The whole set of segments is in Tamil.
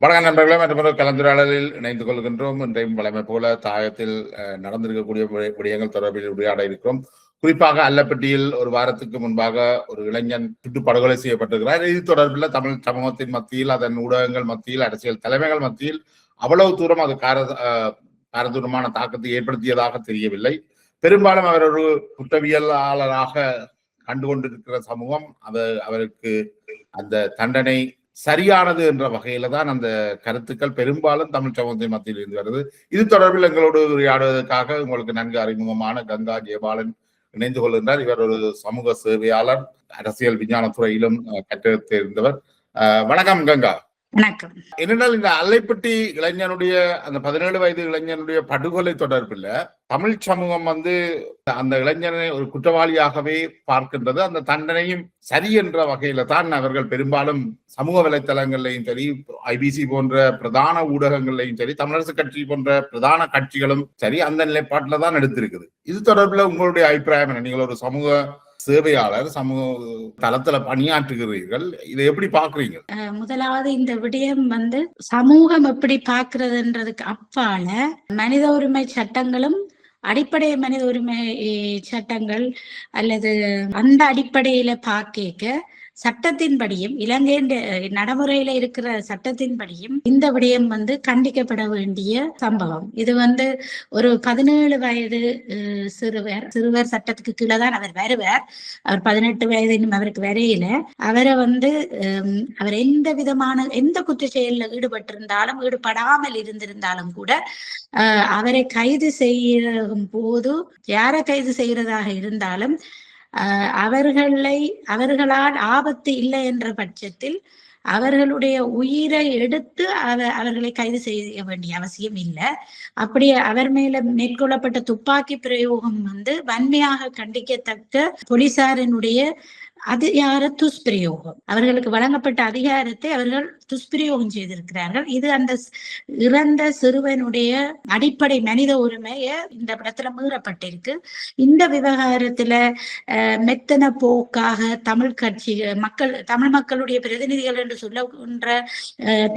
வணக்கம் நண்பர்களே, மற்றொரு கலந்துரையாடலில் இணைந்து கொள்கின்றோம். இன்றையும் வழமை போல தாயத்தில் நடந்திருக்கக்கூடிய விடயங்கள் தொடர்பில் உரையாட இருக்கிறோம். குறிப்பாக அல்லப்பட்டியில் ஒரு வாரத்துக்கு முன்பாக ஒரு இளைஞன் சுட்டு படுகொலை செய்யப்பட்டிருக்கிறார். இது தொடர்பில் தமிழ் சமூகத்தின் மத்தியில், அதன் ஊடகங்கள் மத்தியில், அரசியல் தலைமைகள் மத்தியில் அவ்வளவு தூரம் அது காரதூரமான தாக்கத்தை ஏற்படுத்தியதாக தெரியவில்லை. பெரும்பாலும் அவர் ஒரு குற்றவியலாளராக கண்டுகொண்டிருக்கிற சமூகம் அவருக்கு அந்த தண்டனை சரியானது என்ற வகையில தான் அந்த கருத்துக்கள் பெரும்பாலும் தமிழ் சமூகத்தின் மத்தியில் இருந்து வருது. இது தொடர்பில் எங்களோடு உரையாடுவதற்காக உங்களுக்கு நன்கு அறிமுகமான கங்கா ஜெயபாலன் இணைந்து கொள்கின்றார். இவர் ஒரு சமூக சேவையாளர், அரசியல் விஞ்ஞானத்துறையிலும் கற்று தேர்ந்தவர். வணக்கம் கங்கா. வணக்கம். என்னென்னால் இந்த அல்லைப்பட்டி இளைஞனுடைய அந்த 17 வயது இளைஞனுடைய படுகொலை தொடர்பில் தமிழ் சமூகம் அந்த இளைஞனை ஒரு குற்றவாளியாகவே பார்க்கின்றது. அந்த தண்டனையும் சரி என்ற வகையில தான் அவர்கள் பெரும்பாலும் சமூக வலைத்தளங்கள்லையும் சரி, ஐபிசி போன்ற பிரதான ஊடகங்கள்லையும் சரி, தமிழரசு கட்சி போன்ற பிரதான கட்சிகளும் சரி அந்த நிலைப்பாட்டில தான் எடுத்திருக்குது. இது தொடர்பில் உங்களுடைய அபிப்பிராயம் என்ன? நீங்கள் ஒரு சமூக சேவையாளர், சமூக தளத்துல பணியாற்றுகிறீர்கள், இதை எப்படி பாக்குறீங்க? முதலாவது இந்த விடயம் சமூகம் எப்படி பாக்குறதுன்றதுக்கு அப்பால மனித உரிமை சட்டங்களும், அடிப்படை மனித உரிமை சட்டங்கள் அல்லது அந்த அடிப்படையில பாக்க சட்டத்தின்படியும், இலங்கை நடைமுறையில இருக்கிற சட்டத்தின்படியும் இந்த விடயம் கண்டிக்கப்பட வேண்டிய சம்பவம். இது ஒரு 17 வயது சிறுவர் சட்டத்துக்கு கீழே தான் அவர் வருவார். அவர் 18 வயது இன்னும் அவருக்கு வரையில. அவரை அவர் எந்த குற்ற செயலில் ஈடுபட்டிருந்தாலும், ஈடுபடாமல் இருந்திருந்தாலும் கூட அவரை கைது செய்யும் போது, யாரை கைது செய்யறதாக இருந்தாலும் அவர்களால் ஆபத்து இல்லை என்ற பட்சத்தில் அவர்களுடைய உயிரை எடுத்து அவர்களை கைது செய்ய வேண்டிய அவசியம் இல்லை. அப்படி அவர் மேல மேற்கொள்ளப்பட்ட துப்பாக்கி பிரயோகம் வன்மையாக கண்டிக்கத்தக்க போலீசாரினுடைய அதிகார துஷ்பிரயோகம், அவர்களுக்கு வழங்கப்பட்ட அதிகாரத்தை அவர்கள் துஷ்பிரயோகம் செய்திருக்கிறார்கள். இது அந்த இறந்த சிறுவனுடைய அடிப்படை மனித உரிமைய இந்த இடத்துல மீறப்பட்டிருக்கு. இந்த விவகாரத்துல மெத்தன போக்காக தமிழ் மக்களுடைய பிரதிநிதிகள் என்று சொல்லுகின்ற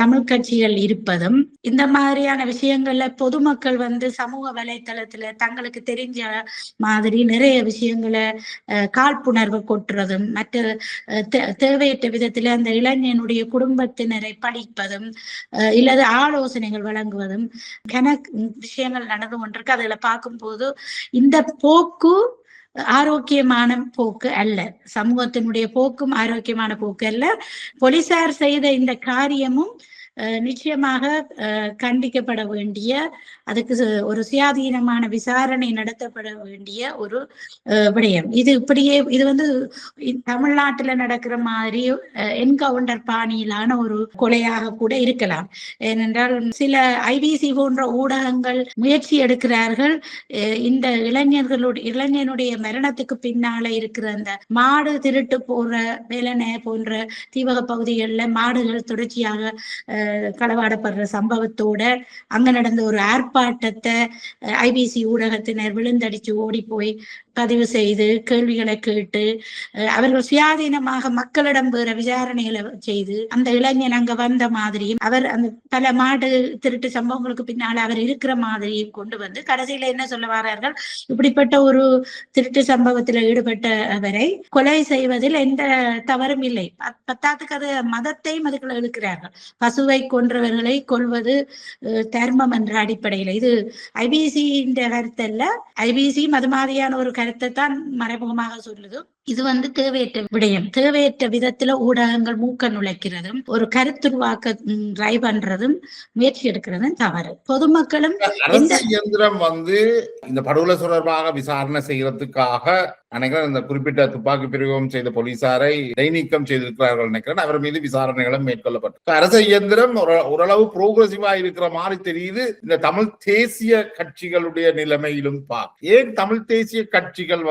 தமிழ் கட்சிகள் இருப்பதும், இந்த மாதிரியான விஷயங்கள்ல பொதுமக்கள் சமூக வலைத்தளத்துல தங்களுக்கு தெரிஞ்ச மாதிரி நிறைய விஷயங்களை காழ்ப்புணர்வு கொட்டுறதும், மற்ற தேவையற்ற விதத்துல அந்த இளைஞனுடைய குடும்பத்தினரை படிப்பதும் இல்லது ஆலோசனைகள் வழங்குவதும் விஷயங்கள் நடந்து கொண்டிருக்கு. அதுல பார்க்கும்போது இந்த போக்கு ஆரோக்கியமான போக்கு அல்ல, சமூகத்தினுடைய போக்கும் ஆரோக்கியமான போக்கு அல்ல. போலீசார் செய்த இந்த காரியமும் நிச்சயமாக கண்டிக்கப்பட வேண்டிய, அதுக்கு ஒரு சுயாதீனமான விசாரணை நடத்தப்பட வேண்டிய ஒரு விடயம். இது தமிழ்நாட்டுல நடக்கிற மாதிரி என்கவுண்டர் பாணியிலான ஒரு கொலையாக கூட இருக்கலாம். ஏனென்றால் சில ஐபிசி போன்ற ஊடகங்கள் முயற்சி எடுக்கிறார்கள். இந்த இளைஞனுடைய மரணத்துக்கு பின்னால இருக்கிற அந்த மாடு திருட்டு போற வேலனை போன்ற தீவக பகுதிகளில் மாடுகள் தொடர்ச்சியாக களவாடப்படுற சம்பவத்தோட அங்க நடந்த ஒரு ஆர்ப்பாட்டத்தை ஐபிசி ஊடகத்தினர் விழுந்தடிச்சு ஓடி போய் பதிவு செய்து கேள்விகளை கேட்டு அவர்கள் சுயாதீனமாக மக்களிடம் வேற விசாரணைகளை செய்து அந்த இளைஞன் அங்க வந்த மாதிரியும், அவர் அந்த பல மாடு திருட்டு சம்பவங்களுக்கு பின்னால அவர் இருக்கிற மாதிரியும் கொண்டு கடைசியில என்ன சொல்ல வர்றார்கள், இப்படிப்பட்ட ஒரு திருட்டு சம்பவத்தில் ஈடுபட்ட அவரை கொலை செய்வதில் எந்த தவறும் இல்லை, பத்தாத்துக்கு அது மதத்தையும் அதுக்குள்ள இழுக்கிறார்கள். பசுவை கொன்றவர்களை கொள்வது தர்மம் என்ற அடிப்படையில். இது ஐபிசி கருத்தல்ல, ஐபிசி அது மாதிரியான ஒரு கருத்தை தான் மறைமுகமாக சொல்லுது. இது தேவையற்ற விடயம். தேவையற்ற விதத்துல ஊடகங்கள் மூக்க நுழைக்கிறதும், ஒரு கருத்துருவாக்க ட்ரை பண்றதும், முயற்சி எடுக்கிறதும் தவறு. பொதுமக்களும் இயந்திரம் இந்த படுகொலை தொடர்பாக விசாரணை செய்யறதுக்காக நினைக்கிறேன் இந்த குறிப்பிட்ட துப்பாக்கி பிரயோகம் செய்த போலீசாரை இடைநீக்கம் செய்திருக்கிறார்கள் நினைக்கிறேன். அவர் மீது விசாரணைகளும் மேற்கொள்ளப்பட்டது. அரசு இயந்திரம் ஓரளவு புரோகிரசிவா இருக்கிற மாதிரி தெரியுது. இந்த தமிழ் தேசிய கட்சிகளுடைய நிலைமையிலும் ஏன் தமிழ் தேசிய கட்சிகள்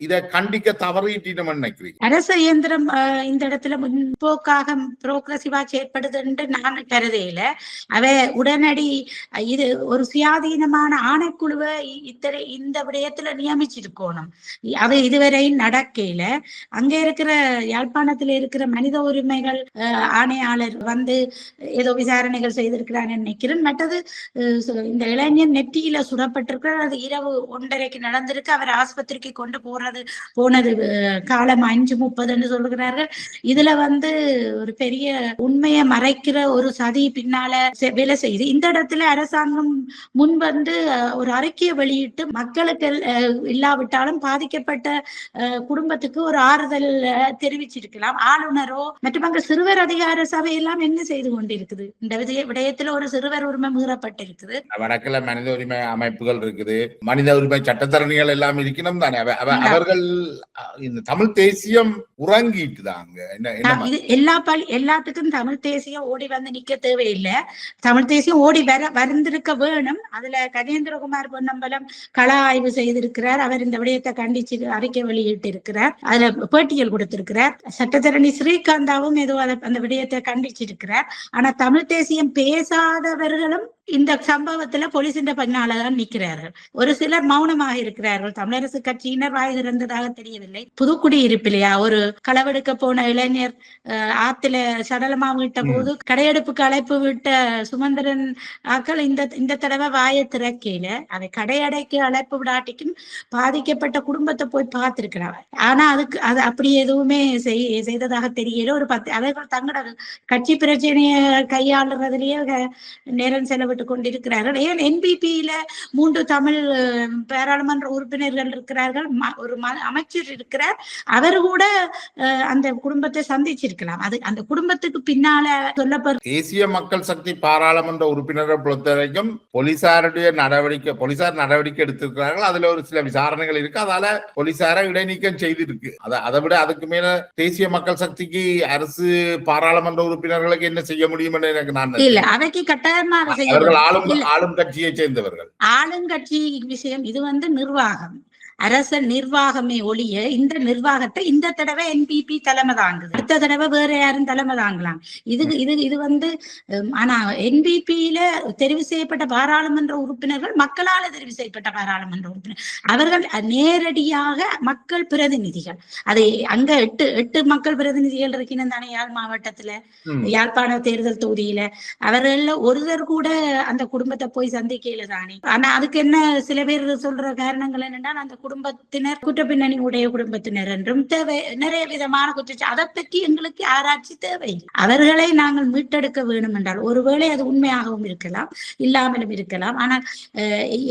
இதை கண்டிக்க தவறிட்டு நினைக்கிறீங்க? அரச இயந்திரம் இந்த இடத்துல முன்போக்காக புரோக்ரசிவா செயற்படுது என்று நான் கருதையில அவை உடனடி இது ஒரு சுயாதீனமான ஆணைக்குழுவை இந்த விடயத்துல நியமிச்சிருக்கணும். அவை இதுவரை நடக்கையில அங்க இருக்கிற யாழ்ப்பாணத்துல இருக்கிற மனித உரிமைகள் ஆணையாளர் வந்து ஏதோ விசாரணைகள் செய்திருக்கிறான்னு நினைக்கிறேன். மற்றது இந்த இளைஞர் நெற்றியில சுடப்பட்டிருக்கிறார். அது இரவு 1:30 நடந்திருக்கு. அவர் ஆஸ்பத்திரிக்கு கொண்டு போனது காலம் 5:30 சொல்லுகிறார்கள். இதுல வந்து ஒரு பெரிய உண்மையை மறைக்கிற ஒரு சதி பின்னால வேலை செய்யுது. இந்த இடத்துல அரசாங்கம் முன் வந்து ஒரு அறிக்கையை வெளியிட்டு மக்களுக்கு இல்லாவிட்டாலும் பாதிக்கப்பட்ட குடும்பத்துக்கு ஒரு ஆறுதல் தெரிவிச்சிருக்கலாம். ஆளுநரோ மற்றும் அங்க சிறுவர் அதிகார சபை எல்லாம் என்ன செய்து கொண்டிருக்குது? இந்த விடயத்துல ஒரு சிறுவர் உரிமை மீறப்பட்டிருக்குது. வடக்குல மனித உரிமை அமைப்புகள் இருக்குது, மனித உரிமை சட்டத்தரணிகள் எல்லாம் இருக்கணும் தானே. அவர்கள் இந்த தமிழ் தேசியம் உறங்கிட்டுதாங்க. இது எல்லாத்துக்கும் தமிழ் தேசியம் ஓடி வந்து நிக்க தேவையில்லை. தமிழ் தேசியம் ஓடி வந்திருக்க வேணும். அதுல கஜேந்திரகுமார் பொன்னம்பலம் கள ஆய்வு செய்திருக்கிறார். அவர் இந்த விடயத்தை கண்டிச்சு அறிக்கை வெளியிட்டு இருக்கிறார். அதுல பேட்டியல் கொடுத்திருக்கிறார். சட்டத்தரணி ஸ்ரீகாந்தாவும் ஏதோ அந்த விடயத்தை கண்டிச்சிருக்கிறார். ஆனா தமிழ் தேசியம் பேசாதவர்களும் இந்த சம்பவத்துல போலீசின் பின்னாலதான் நிற்கிறார்கள். ஒரு சிலர் மௌனமாக இருக்கிறார்கள். தமிழரசு கட்சியினர் வாய் திறந்ததாக தெரியவில்லை. புதுக்குடியிருப்பிலையா ஒரு களவெடுக்க போன இளைஞர் ஆத்துல சடலமா விட்ட போது கடையெடுப்புக்கு அழைப்பு விட்ட சுமந்திரன் ஆக்கள் இந்த தடவை வாயை திறக்கையில அதை கடையடைக்கு அழைப்பு விடாட்டிக்கும் பாதிக்கப்பட்ட குடும்பத்தை போய் பார்த்திருக்கிறாங்க. ஆனா அது அப்படி எதுவுமே செய்ததாக தெரியல. ஒரு 10 அவர்கள் தங்களோட கட்சி பிரச்சனையை கையாளுறதுலயே நேரம் செலவு கொண்டிருக்கிறார்கள். ஏன் என்பிபியில 3 தமிழ் பாராளுமன்ற உறுப்பினர்கள் இருக்கிறார்கள், ஒரு அமைச்சர் இருக்கிறார். அவர் கூட அந்த குடும்பத்தை சந்திச்சிருக்கலாம். அது அந்த குடும்பத்துக்கு பின்னால சொல்லப்படும். தேசிய மக்கள் சக்தி பாராளுமன்ற உறுப்பினர்கள் பொறுத்தவரைக்கும் போலீசார் நடவடிக்கை எடுத்திருக்கிறார்கள். அதுல ஒரு சில விசாரணைகள் இருக்கு. அதால போலீசார இடைநீக்கம் செய்திருக்கு. அதை விட அதுக்கு மேல தேசிய மக்கள் சக்திக்கு அரசு பாராளுமன்ற உறுப்பினர்களுக்கு என்ன செய்ய முடியும் என்று எனக்கு நான் இல்ல. அவைக்கு கட்டாயமாக செய்ய ஆளும் கட்சியை சேர்ந்தவர்கள் ஆளுங்கட்சி விஷயம். இது வந்து நிர்வாகம், அரச நிர்வாகமே ஒழிய இந்த நிர்வாகத்தை இந்த தடவை என்பிபி தலைமை தாங்குது. அடுத்த தடவை வேற யாரும் தலைமை தாங்கலாம். இது வந்து ஆனா என்பிபியில தெரிவு செய்யப்பட்ட பாராளுமன்ற உறுப்பினர்கள் மக்களால் தெரிவு செய்யப்பட்ட பாராளுமன்ற உறுப்பினர். அவர்கள் நேரடியாக மக்கள் பிரதிநிதிகள். அதை அங்க 8 மக்கள் பிரதிநிதிகள் இருக்கணும் தானே யாழ் மாவட்டத்துல, யாழ்ப்பாண தேர்தல் தொகுதியில. அவர்கள் ஒருவர் கூட அந்த குடும்பத்தை போய் சந்திக்கல தானே. ஆனா அதுக்கு என்ன சில பேர் சொல்ற காரணங்கள் என்னன்னா, அந்த குடும்பத்தினர் குற்றப்பின்னணி உடைய குடும்பத்தினர் என்றும் தேவை நிறைய விதமான குற்ற அதை பற்றி எங்களுக்கு ஆராய்ச்சி தேவையில்லை. அவர்களை நாங்கள் மீட்டெடுக்க வேண்டும் என்றால் ஒருவேளை அது உண்மையாகவும் இருக்கலாம், இல்லாமலும் இருக்கலாம். ஆனால்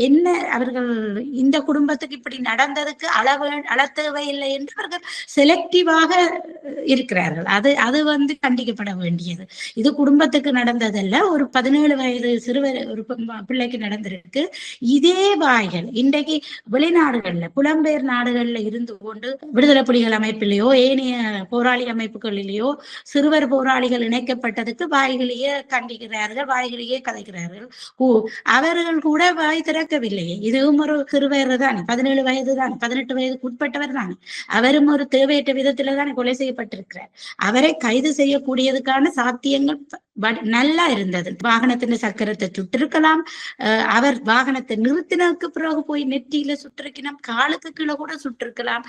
என்ன அவர்கள் இந்த குடும்பத்துக்கு இப்படி நடந்ததுக்கு அள தேவையில்லை என்று அவர்கள் செலக்டிவாக இருக்கிறார்கள். அது வந்து கண்டிக்கப்பட வேண்டியது. இது குடும்பத்துக்கு நடந்ததல்ல, ஒரு 17 வயது சிறுவர் ஒரு பிள்ளைக்கு நடந்திருக்கு. இதே வாய்கள் இன்றைக்கு வெளிநாடுகள்ல புலம்பெயர் நாடுகள்ல இருந்து கொண்டு விடுதலை புலிகள் அமைப்பிலேயோ ஏனைய போராளி அமைப்புகளிலேயோ சிறுவர் போராளிகள் இணைக்கப்பட்டதுக்கு வாய்களையே கண்டிக்கிறார்கள், வாய்களையே கதைக்கிறார்கள். அவர்கள் கூட வாய் திறக்கவில்லையே. இதுவும் ஒரு சிறுவர் தானே, 17 வயது தான், 18 வயதுக்கு உட்பட்டவர் தானே. அவரும் ஒரு தேவையற்ற விதத்துல தானே கொலை செய்யப்பட்டிருக்கிறார். அவரை கைது செய்யக்கூடியதுக்கான சாத்தியங்கள் நல்லா இருந்தது. வாகனத்தின் சக்கரத்தை சுட்டிருக்கலாம். அவர் வாகனத்தை நிறுத்தினதுக்கு பிறகு போய் நெற்றியில சுட்டிருக்கலாம், காலுக்கு கீழே கூட சுட்டிருக்கலாம்.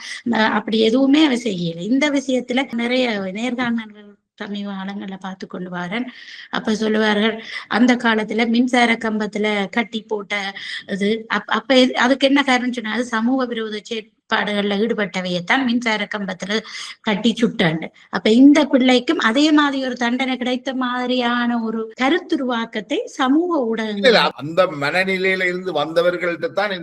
அப்படி எதுவுமே அவர் செய்யல. இந்த விஷயத்துல நிறைய நேர்காணல்கள் சமீப காலங்கள்ல பார்த்து கொண்டு வரேன். அப்ப சொல்லுவார்கள், அந்த காலத்துல மின்சார கம்பத்துல கட்டி போட்ட இது அப்ப அதுக்கு என்ன காரணம் சொன்னா, அது சமூக விரோத செயற்பாடுகள்ல ஈடுபட்டவையத்தான் மின்சார கம்பத்துல கட்டி சுட்டாண்டு. அப்ப இந்த பிள்ளைக்கும் அதே மாதிரி ஒரு தண்டனை கிடைத்த மாதிரியான ஒரு கருத்துருவாக்கத்தை சமூக ஊடகங்கள் அந்த மனநிலையில இருந்து வந்தவர்கள்ட்ட தான்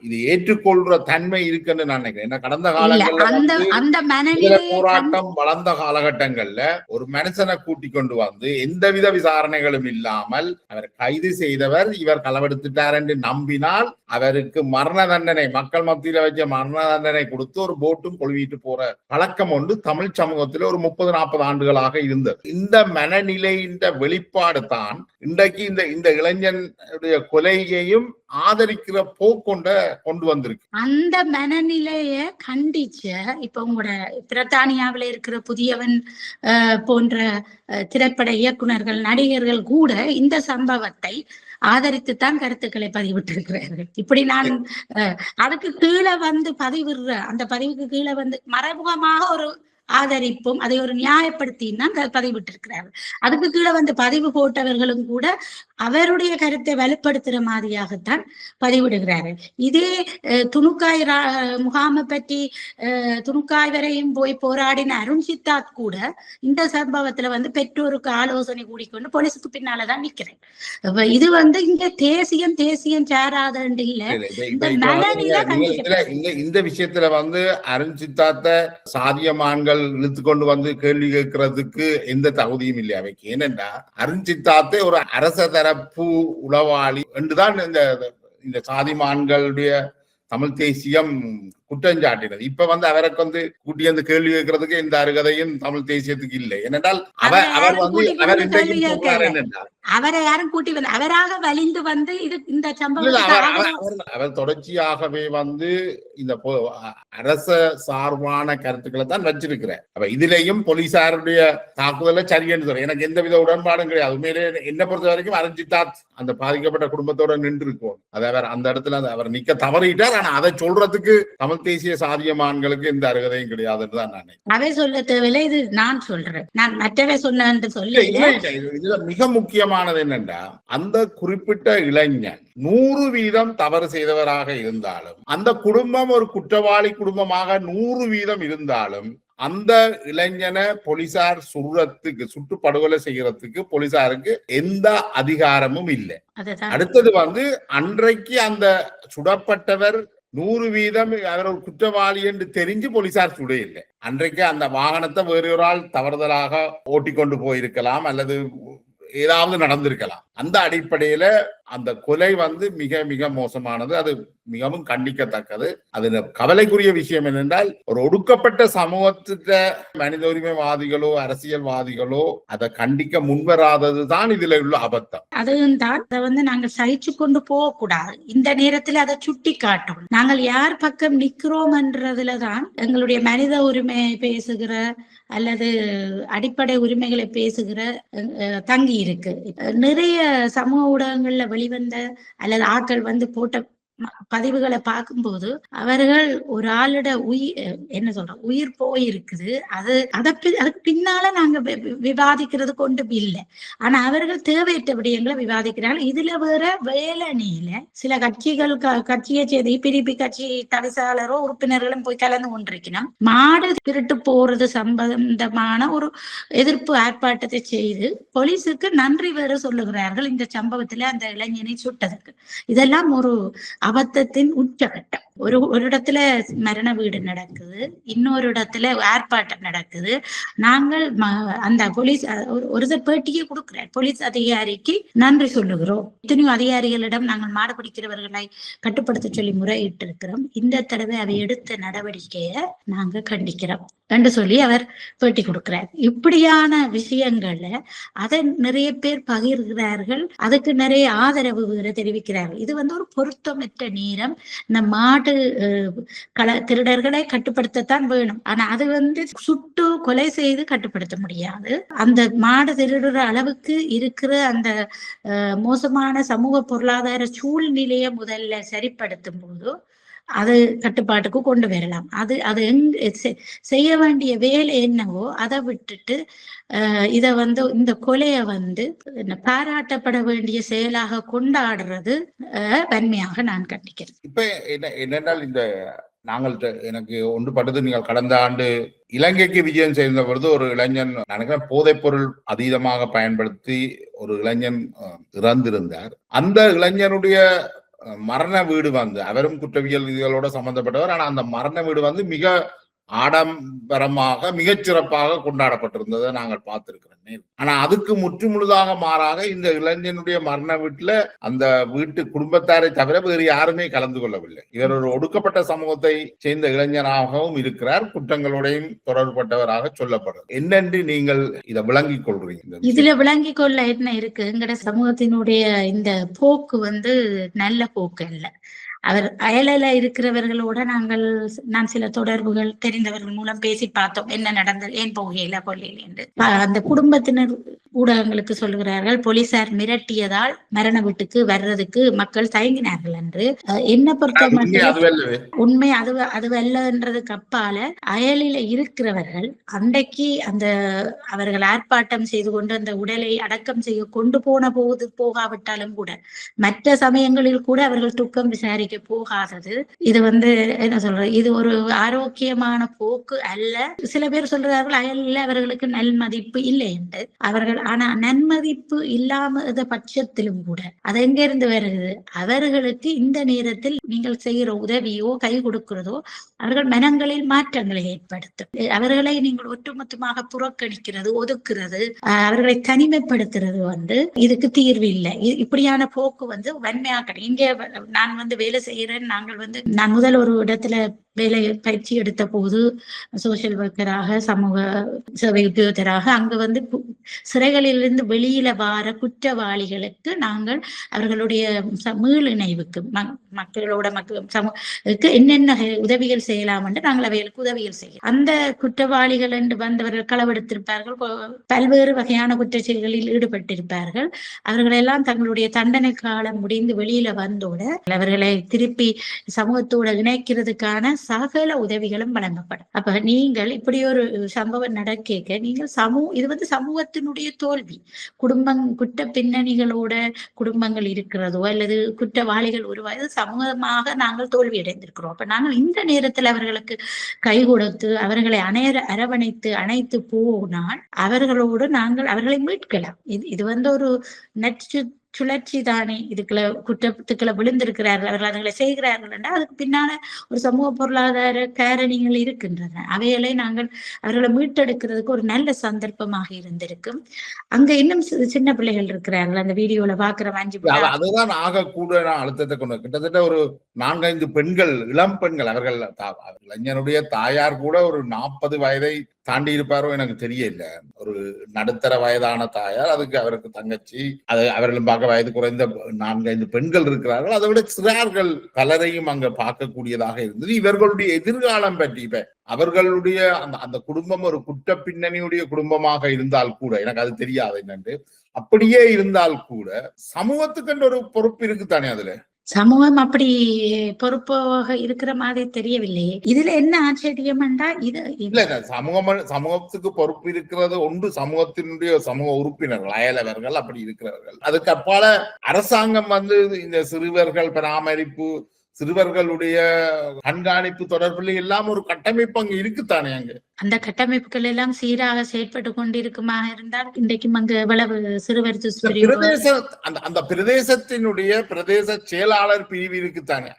இது ஏற்றுக்கொள்ற தன்மை இருக்குன்னு நான் நினைக்கிறேன். கடந்த காலங்கள்ல அந்த மனநிலை போராட்டம் வளர்ந்த காலகட்டங்கள்ல ஒரு மனுஷனை கூட்டி கொண்டு வந்து எந்தவித விசாரணைகளும் இல்லாமல் அவர் கைது செய்தவர் இவர் களவெடுத்துட்டார் என்று நம்பினால் அவருக்கு மரண தண்டனை, மக்கள் மத்தியில வச்ச மரண தண்டனை கொடுத்து ஒரு போட்டும் கொழுவிட்டு போற பழக்கம் ஒன்று தமிழ் சமூகத்தில் ஒரு 30-40 ஆண்டுகளாக இருந்தது. இந்த மனநிலையின் வெளிப்பாடு தான் இன்றைக்கு இந்த இளைஞனுடைய கொலையையும் ஆதரிக்கிற போக்கொண்ட கொண்டு வந்திருக்கு. அந்த மனநிலைய கண்டிச்ச இப்ப உங்களோட பிரித்தானியாவில இருக்கிற புதியவன் போன்ற திரைப்பட இயக்குனர்கள், நடிகர்கள் கூட இந்த சம்பவத்தை ஆதரித்துத்தான் கருத்துக்களை பதிவிட்டிருக்கிறார்கள். இப்படி நான் அதுக்கு கீழே வந்து பதிவிடுற அந்த பதிவுக்கு கீழே வந்து மறைமுகமாக ஒரு ஆதரிப்பும் அதை ஒரு நியாயப்படுத்திதான் பதிவிட்டிருக்கிறார்கள். அதுக்கு கீழே வந்து பதிவு போட்டவர்களும் கூட அவருடைய கருத்தை வலுப்படுத்துற மாதிரியாகத்தான் பதிவிடுகிறார்கள். இதே துணுக்காய் முகாமை பற்றி துணுக்காய் வரையும் போய் போராடின அருண் சித்தார்த் கூட இந்த சம்பவத்துல வந்து பெற்றோருக்கு ஆலோசனை கூடிக்கொண்டு போலீஸுக்கு பின்னாலதான் நிக்கிறேன். இது வந்து இங்க தேசியம் சேராதண்டு இல்ல, இந்த விஷயத்துல வந்து அருண் சித்தார்த்த சாதியமான்கள் இழுத்து கொண்டு வந்து கேள்வி கேட்கறதுக்கு எந்த தகுதியும் இல்லை அவைக்கு. ஏனென்றா அருண் சித்தார்த்தை ஒரு அரச தரப்பு உளவாளி என்றுதான் இந்த சாதிமான்களுடைய தமிழ் தேசியம் குற்றஞ்சாட்டினது. இப்ப வந்து அவருக்கு வந்து கூட்டி அந்த கேள்வி கேட்கறதுக்கு எந்த அருகதையும் தமிழ் தேசியத்துக்கு இல்லை. ஏனென்றால் அவர் வந்து அவர் என்னென்றால் அவரை யாரும் கூட்டி வந்து அவராக வலிந்து வந்து இது இந்த சம்பவம் அவர் தொடர்ச்சியாகவே வந்து இந்த அரச சார்பான கருத்துக்களை தான் வச்சிருக்கிறார். அப்ப இதுலயும் போலீசாருடைய தாக்குதல சரியன்னு சொல்றேன். எனக்கு எந்தவித உடன்பாடும் கிடையாது. உண்மையிலே என்ன பொறுத்த வரைக்கும் அருண் சித்தார்த் அந்த பாதிக்கப்பட்ட குடும்பத்தோட நின்று இருக்கும். அதை அவர் அந்த இடத்துல அவர் நிக்க தவறிட்டார். ஆனா அதை சொல்றதுக்கு தமிழ் தேசிய சாதியமான்களுக்கு எந்த அருகதையும் கிடையாதுன்னு தான் நான் அதை சொல்ல தேவையில்லை. இது நான் சொல்றேன், நான் மற்றவை சொன்ன சொல்லி இதுல மிக முக்கியமானது என்னன்னா, அந்த குறிப்பிட்ட இளைஞன் 100% தவறு செய்தவராக இருந்தாலும், அந்த குடும்பம் ஒரு குற்றவாளி குடும்பமாக 100% இருந்தாலும், அந்த இளைஞனை போலீசார் சுட்டு படுகொலை செய்யறதுக்கு போலீசாருக்கு எந்த அதிகாரமும் இல்லை. அடுத்தது வந்து அன்றைக்கு அந்த சுடப்பட்டவர் 100% அவர் ஒரு குற்றவாளி என்று தெரிஞ்சு போலீசார் சுட இல்லை. அன்றைக்கு அந்த வாகனத்தை வேறொரு ஆள் தவறுதலாக ஓட்டிக்கொண்டு போயிருக்கலாம் அல்லது ஏதாவது நடந்திருக்கலாம். அந்த அடிப்படையில அந்த கொலை வந்து மிக மிக மோசமானது. அது மிகவும் கண்டிக்கத்தக்கது. அது கவலைக்குரிய விஷயம் என்னென்றால், ஒரு ஒடுக்கப்பட்ட சமூகத்திட்ட மனித உரிமைவாதிகளோ அரசியல்வாதிகளோ அதை கண்டிக்க முன்வராதது தான் இதுல உள்ள அபத்தம். அதுவும் தான் அதை வந்து நாங்கள் சகிச்சு கொண்டு போக கூடாது. இந்த நேரத்தில் அதை சுட்டி காட்டும். நாங்கள் யார் பக்கம் நிக்கிறோம் என்றதுலதான் எங்களுடைய மனித உரிமை பேசுகிற அல்லது அடிப்படை உரிமைகளை பேசுகிற தங்கி இருக்கு. நிறைய சமூக ஊடகங்கள்ல வெளிவந்த அல்லது ஆட்கள் வந்து போட்ட பதிவுகளை பார்க்கும்போது அவர்கள் ஒரு ஆளோட உயிர் போயிருக்குது. அதுக்கு பின்னால நாங்க விவாதிக்கிறது கொண்டு இல்லை. ஆனா அவர்கள் தேவையற்ற விடயங்களை விவாதிக்கிறார்கள். இதுல வேற வேலணியில சில கட்சியை செய்து பிரிபி கட்சி தவிசாளரோ உறுப்பினர்களும் போய் கலந்து கொண்டிருக்கணும். மாடு திருட்டு போறது சம்பந்தமான ஒரு எதிர்ப்பு ஆர்ப்பாட்டத்தை செய்து போலீஸுக்கு நன்றி வேறு சொல்லுகிறார்கள் இந்த சம்பவத்துல அந்த இளைஞனை சுட்டதுக்கு. இதெல்லாம் ஒரு அபத்தத்தின் உச்சகட்டம். ஒரு இடத்துல மரண வீடு நடக்குது, இன்னொரு இடத்துல ஆர்ப்பாட்டம் நடக்குது. நாங்கள் அந்த போலீஸ் ஒரு பேட்டியை கொடுக்கிறார், போலீஸ் அதிகாரிக்கு நன்றி சொல்லுகிறோம். இத்தனையோ அதிகாரிகளிடம் நாங்கள் மாடு பிடிக்கிறவர்களை கட்டுப்படுத்த சொல்லி முறையிட்டு இருக்கிறோம். இந்த தடவை அவை எடுத்த நடவடிக்கையை நாங்க கண்டிக்கிறோம் என்று சொல்லி அவர் பேட்டி கொடுக்கிறார். இப்படியான விஷயங்கள்ல அதை நிறைய பேர் பகிர்கிறார்கள். அதுக்கு நிறைய ஆதரவு தெரிவிக்கிறார்கள். இது வந்து ஒரு பொருத்தமற்ற நேரம். இந்த மாடு திருடர்களை கட்டுப்படுத்தத்தான் வேணும். ஆனா அது வந்து சுட்டு கொலை செய்து கட்டுப்படுத்த முடியாது. அந்த மாடு திருடுற அளவுக்கு இருக்கிற அந்த மோசமான சமூக பொருளாதார சூழ்நிலையை முதல்ல சரிப்படுத்தும் போது அது கட்டுப்பாட்டுக்கு கொண்டு வரலாம். அது செய்ய வேண்டிய வேலை என்னவோ அதை விட்டுட்டு இத வந்து இந்த கொலைய வந்து பாராட்டப்பட வேண்டிய செயலாக கொண்டாடுறது வன்மையாக நான் கண்டிக்கிறேன். இப்ப என்னென்னால் இந்த நாங்கள் எனக்கு ஒன்றுபட்டது, நீங்கள் கடந்த ஆண்டு இலங்கைக்கு விஜயம் செய்த பொழுது ஒரு இளைஞன் நினைக்கிறேன் போதைப் பொருள் அதீதமாக பயன்படுத்தி ஒரு இளைஞன் இறந்திருந்தார். அந்த இளைஞனுடைய மரண வீடு வந்து அவரும் குற்றவியல் விதிகளோட சம்பந்தப்பட்டவர். ஆனா அந்த மரண வீடு வந்து மிக ஆடம்பரமாக மிகச்சிறப்பாக கொண்டாடப்பட்டிருந்ததை நாங்கள் பார்த்திருக்கிறோம். ஆனா அதுக்கு முற்றுமுழுதாக மாறாக இந்த இளைஞனுடைய மரண வீட்டுல அந்த வீட்டு குடும்பத்தாரை தவிர வேறு யாருமே கலந்து கொள்ளவில்லை. இவர் ஒரு ஒடுக்கப்பட்ட சமூகத்தை சேர்ந்த இளைஞராகவும் இருக்கிறார், குற்றங்களோடையும் தொடர்பட்டவராக சொல்லப்படுறது. என்னென்று நீங்கள் இதை விளங்கிக் கொள்றீங்க? இதுல விளங்கிக் கொள்ள என்ன இருக்கு, எங்கட சமூகத்தினுடைய இந்த போக்கு நல்ல போக்கு அல்ல. அவர் அயலில இருக்கிறவர்களோட நான் சில தொடர்புகள் தெரிந்தவர்கள் மூலம் பேசி பார்த்தோம், என்ன நடந்தது, ஏன் போகையில கொள்ளையில என்று. அந்த குடும்பத்தினர் ஊடகங்களுக்கு சொல்லுகிறார்கள், போலீசார் மிரட்டியதால் மரண வீட்டுக்கு வர்றதுக்கு மக்கள் தயங்கினார்கள் என்று. என்ன பொறுத்த மட்டும் உண்மை அதுவல்லன்றதுக்கு அப்பால அயலில இருக்கிறவர்கள் அன்றைக்கு அவர்கள் ஆர்ப்பாட்டம் செய்து கொண்டு அந்த உடலை அடக்கம் செய்ய கொண்டு போகாவிட்டாலும் கூட மற்ற சமயங்களில் கூட அவர்கள் துக்கம் விசாரிக்க போகாதது இது என்ன சொல்றது, இது ஒரு ஆரோக்கியமான போக்கு அல்ல. சில பேர் சொல்றார்கள் அயலில் அவர்களுக்கு நன்மதிப்பு இல்லை என்று. அவர்கள் ஆனா நன்மதிப்பு இல்லாத பட்சத்திலும் கூட அது எங்க இருந்து வருகிறது, அவர்களுக்கு இந்த நேரத்தில் நீங்கள் செய்கிற உதவியோ கை கொடுக்கிறதோ அவர்கள் மனங்களில் மாற்றங்களை ஏற்படுத்தும். அவர்களை நீங்கள் ஒட்டுமொத்தமாக புறக்கணிக்கிறது, ஒதுக்குறது, அவர்களை தனிமைப்படுத்துறது இதுக்கு தீர்வு இல்லை. இப்படியான போக்கு வன்மையாக இங்கே நான் வேலை செய்யறேன். நான் முதல் ஒரு இடத்துல வேலை பயிற்சி எடுத்த போது சோசியல் ஒர்க்கராக, சமூக சேவை உத்தியோகத்தராக அங்க சிறைகளிலிருந்து வெளியில வார குற்றவாளிகளுக்கு நாங்கள் அவர்களுடைய மீளிணைவுக்கு மக்களுக்கு என்னென்ன உதவிகள் செய்யலாம் என்று நாங்கள் அவைகளுக்கு உதவிகள் செய்ய, அந்த குற்றவாளிகள் என்று வந்தவர்கள் களவெடுத்திருப்பார்கள், பல்வேறு வகையான குற்றச்செயல்களில் ஈடுபட்டிருப்பார்கள். அவர்களெல்லாம் தங்களுடைய தண்டனை காலம் முடிந்து வெளியில வந்தோட அவர்களை திருப்பி சமூகத்தோட இணைக்கிறதுக்கான சகல உதவிகளும் வழங்கப்படும். அப்ப நீங்கள் இப்படி ஒரு சம்பவம் நடக்க நீங்கள் இது சமூகத்தினுடைய தோல்வி. குற்ற பின்னணிகளோட குடும்பங்கள் இருக்கிறதோ அல்லது குற்றவாளிகள் உருவாது சமூகமாக நாங்கள் தோல்வி அடைந்திருக்கிறோம். அப்ப நாங்கள் இந்த நேரத்தில் அவர்களுக்கு கை கொடுத்து அவர்களை அரவணைத்து அணைத்து போனால் அவர்களோடு நாங்கள் அவர்களை மீட்கலாம். இது ஒரு நச்சு சுழற்சி தானே. இதுக்குள்ள குற்றத்துக்குள்ள விழுந்திருக்கிறார்கள், அவர்கள் அதுகளை செய்கிறார்கள் என்றால் அதுக்கு பின்னால ஒரு சமூக பொருளாதார காரணிகள் இருக்கின்றன. அவைகளை நாங்கள் அவர்களை மீட்டெடுக்கிறதுக்கு ஒரு நல்ல சந்தர்ப்பமாக இருந்திருக்கும். அங்க இன்னும் சின்ன பிள்ளைகள் இருக்கிறார்கள், அந்த வீடியோல பாக்குற 5 அதுதான் ஆக கூட அழுத்தத்தை கொண்டு கிட்டத்தட்ட ஒரு 4-5 பெண்கள், இளம் பெண்கள், அவர்கள் இளைஞனுடைய தாயார் கூட ஒரு 40 வயதை தாண்டி இருப்பாரோ எனக்கு தெரியல. ஒரு நடுத்தர வயதான தாயார், அதுக்கு அவருக்கு தங்கச்சி, அவர்களும் பார்க்க வயது குறைந்த 4-5 பெண்கள் இருக்கிறார்கள். அதை விட சிறார்கள் பலரையும் அங்க பார்க்கக்கூடியதாக இருந்தது. இவர்களுடைய எதிர்காலம் பற்றி அவர்களுடைய அந்த குடும்பம் ஒரு குற்ற பின்னணியுடைய குடும்பமாக இருந்தால் கூட, எனக்கு அது தெரியாது என்னன்னு, அப்படியே இருந்தால் கூட சமூகத்துக்கு ஒரு பொறுப்பு இருக்குத்தானே. அதுல சமூகம் அப்படி பொறுப்பாக இருக்கிற மாதிரி தெரியவில்லையே. இதுல என்ன ஆச்சரியம் என்றா இது இல்ல, சமூகத்துக்கு பொறுப்பு இருக்கிறது ஒன்று சமூகத்தினுடைய சமூக உறுப்பினர்கள், அயலவர்கள், அப்படி இருக்கிறவர்கள். அதுக்கு அப்பால அரசாங்கம் இந்த சிறுவர்கள் பராமரிப்பு, சிறுவர்களுடைய கண்காணிப்பு தொடர்பில் எல்லாம் ஒரு கட்டமைப்பு அங்க இருக்குத்தானே. அங்க அந்த கட்டமைப்புகள் எல்லாம் சீராக செயற்பட்டு கொண்டிருக்குமா இருந்தால் இன்றைக்கும் அங்கு எவ்வளவு சிறுவர் அந்த பிரதேசத்தினுடைய பிரதேச செயலாளர் பிரிவு இருக்குத்தானே,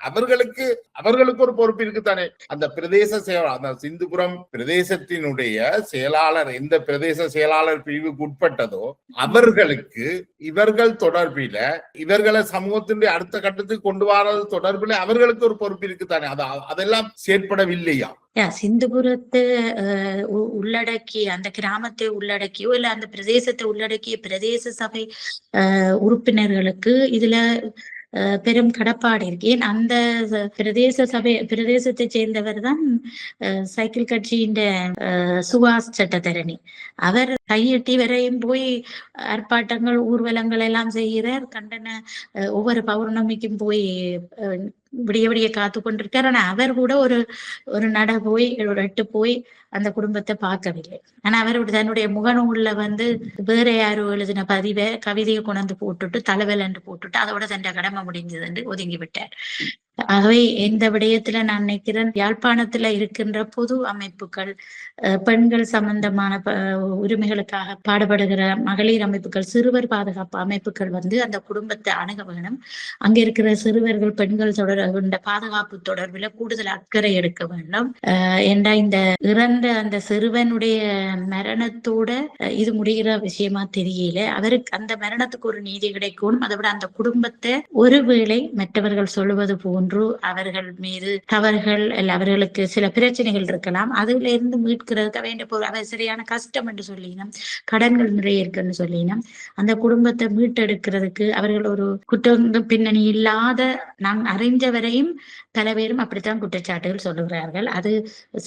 அவர்களுக்கு ஒரு பொறுப்பு இருக்குத்தானே. அந்த பிரதேச செயலாளர், அந்த சிந்துபுரம் பிரதேசத்தினுடைய செயலாளர் எந்த பிரதேச செயலாளர் பிரிவுக்கு உட்பட்டதோ அவர்களுக்கு இவர்கள் தொடர்பில, இவர்களை சமூகத்தினுடைய அடுத்த கட்டத்துக்கு கொண்டு வரது தொடர்பில அவர்களுக்கு ஒரு பொறுப்பு இருக்குத்தானே. அதெல்லாம் செயற்படவில்லையா? சிந்துபுரத்தை உள்ளடக்கிய அந்த கிராமத்தை உள்ளடக்கியோ இல்ல அந்த பிரதேசத்தை உள்ளடக்கிய பிரதேச சபை உறுப்பினர்களுக்கு இதுல பெரும் கடப்பாடு இருக்கு. ஏன் அந்த பிரதேசத்தை சேர்ந்தவர் தான் சைக்கிள் கட்சியின் சுபாஷ் சட்டத்தரணி. அவர் கையெட்டி வரையும் போய் ஆர்ப்பாட்டங்கள் ஊர்வலங்கள் எல்லாம் செய்கிறார். கண்டன ஒவ்வொரு பௌர்ணமிக்கும் போய் விடிய காத்து கொண்டிருக்கார். ஆனா அவர் கூட ஒரு நட போய் ஒரு எட்டு போய் அந்த குடும்பத்தை பார்க்கவில்லை. ஆனா அவர் தன்னுடைய முகநூல்ல வேற யாரோ எழுதின பதிவை கவிதையை கொண்டு போட்டுட்டு தலைவல் என்று போட்டுட்டு அதோட தன் கடமை முடிஞ்சது என்று ஒதுங்கி விட்டார். ஆகவே இந்த விடயத்துல நான் நினைக்கிறேன், யாழ்ப்பாணத்துல இருக்கின்ற பொது அமைப்புகள், பெண்கள் சம்பந்தமான உரிமைகளுக்காக பாடுபடுகிற மகளிர் அமைப்புகள், சிறுவர் பாதுகாப்பு அமைப்புகள் அந்த குடும்பத்தை அணுக வேணும். அங்க இருக்கிற சிறுவர்கள், பெண்கள் தொடர்புடைய பாதுகாப்பு தொடர்பில் கூடுதல் அக்கறை எடுக்க வேண்டும். ஏண்டா இந்த இறந்த அந்த சிறுவனுடைய மரணத்தோட இது முடிகிற விஷயமா தெரியல. அவருக்கு அந்த மரணத்துக்கு ஒரு நீதி கிடைக்கும். அதை விட அந்த குடும்பத்தை ஒருவேளை மற்றவர்கள் சொல்லுவது போன்று அவர்கள் மீது தவறுகள் அவர்களுக்கு சில பிரச்சனைகள் இருக்கலாம், அதுல இருந்து மீட்கிறதுக்கு அவர் சரியான கஷ்டம் என்று சொல்லினோம், கடன்கள் நிறைய இருக்குன்னு சொல்லினோம், அந்த குடும்பத்தை மீட்டெடுக்கிறதுக்கு அவர்கள் ஒரு குற்றம் பின்னணி இல்லாத நாம் அறிஞ்சவரையும் பல பேரும் அப்படித்தான் குற்றச்சாட்டுகள் சொல்லுகிறார்கள். அது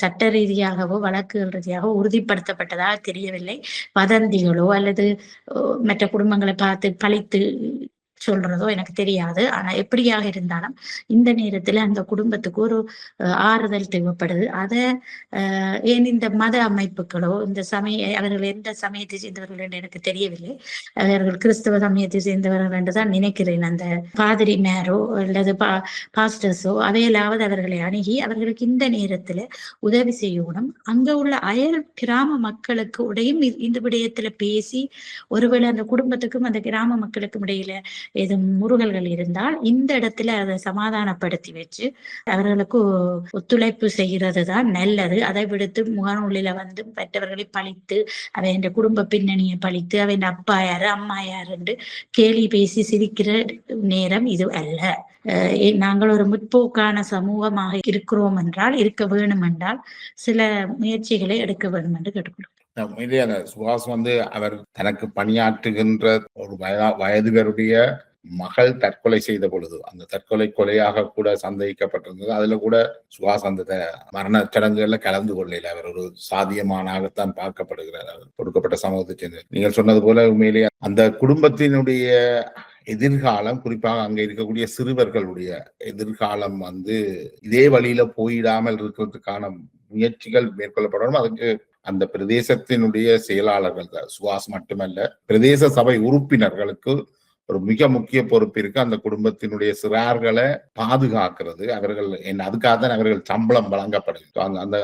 சட்ட ரீதியாகவோ வழக்குகள் ரீதியாகவோ உறுதிப்படுத்தப்பட்டதாக தெரியவில்லை. வதந்திகளோ அல்லது மற்ற குடும்பங்களை பார்த்து பழித்து சொல்றதோ எனக்கு தெரியாது. ஆனா எப்படியாக இருந்தாலும் இந்த நேரத்துல அந்த குடும்பத்துக்கு ஒரு ஆறுதல் தேவைப்படுது. அத ஏன் இந்த மத அமைப்புகளோ இந்த அவர்கள் எந்த சமயத்தை சேர்ந்தவர்கள் என்று எனக்கு தெரியவில்லை, அவர்கள் கிறிஸ்தவ சமயத்தை சேர்ந்தவர்கள் என்றுதான் நினைக்கிறேன். அந்த பாதிரி மேரோ அல்லது பாஸ்டர்ஸோ அவையிலாவது அவர்களை அணுகி அவர்களுக்கு இந்த நேரத்துல உதவி செய்யணும். அங்க உள்ள அயல் கிராம மக்களுக்கு உடையும் இந்த விடயத்துல பேசி, ஒருவேளை அந்த குடும்பத்துக்கும் அந்த கிராம மக்களுக்கும் இடையில ஏதும் முருகல்கள் இருந்தால் இந்த இடத்துல அதை சமாதானப்படுத்தி வச்சு அவர்களுக்கு ஒத்துழைப்பு செய்கிறது தான் நல்லது. அதை விடுத்து முகநூலில மற்றவர்களை பழித்து அவன் குடும்ப பின்னணியை பழித்து அவன் அப்பா யாரு அம்மா யாருன்னு கேலி பேசி சிரிக்கிற நேரம் இது அல்ல. நாங்கள் ஒரு முற்போக்கான சமூகமாக இருக்கிறோம் என்றால், இருக்க வேணும் என்றால் சில முயற்சிகளை எடுக்க வேண்டும் என்று கேட்டுக்கொள்கிறோம். அந்த சுஹாஸ் அவர் தனக்கு பணியாற்றுகின்ற ஒரு வயதுவருடைய மகள் தற்கொலை செய்த பொழுது அந்த தற்கொலை கொலையாக கூட சந்தேகிக்கப்பட்டிருந்தது. அதுல கூட சுஹாஸ் அந்த மரண சடங்குகள்ல கலந்து கொள்ளல. அவர் ஒரு சாதியமானாகத்தான் பார்க்கப்படுகிறார். அவர் கொடுக்கப்பட்ட சமூகத்தை சேர்ந்து நீங்கள் சொன்னது போல உண்மையிலேயே அந்த குடும்பத்தினுடைய எதிர்காலம், குறிப்பாக அங்க இருக்கக்கூடிய சிறுவர்களுடைய எதிர்காலம் இதே வழியில போயிடாமல் இருக்கிறதுக்கான முயற்சிகள் மேற்கொள்ளப்படணும். அதுக்கு அந்த பிரதேசத்தினுடைய செயலாளர்கள் சுஹாஸ் மட்டுமல்ல, பிரதேச சபை உறுப்பினர்களுக்கு ஒரு மிக முக்கிய பொறுப்பு இருக்கு. அந்த குடும்பத்தினுடைய சிறார்களை பாதுகாக்கிறது. அவர்கள் அதுக்காக தான் அவர்கள் சம்பளம் வழங்கப்படுது.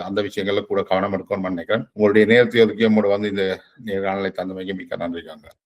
அந்த விஷயங்கள்ல கூட கவனம் எடுக்கணும்னு நினைக்கிறேன். உங்களுடைய நேரத்தை ஒதுக்கி இந்த நேர்காணலை தந்தமைக்கு மிக்க நன்றிக்காங்க.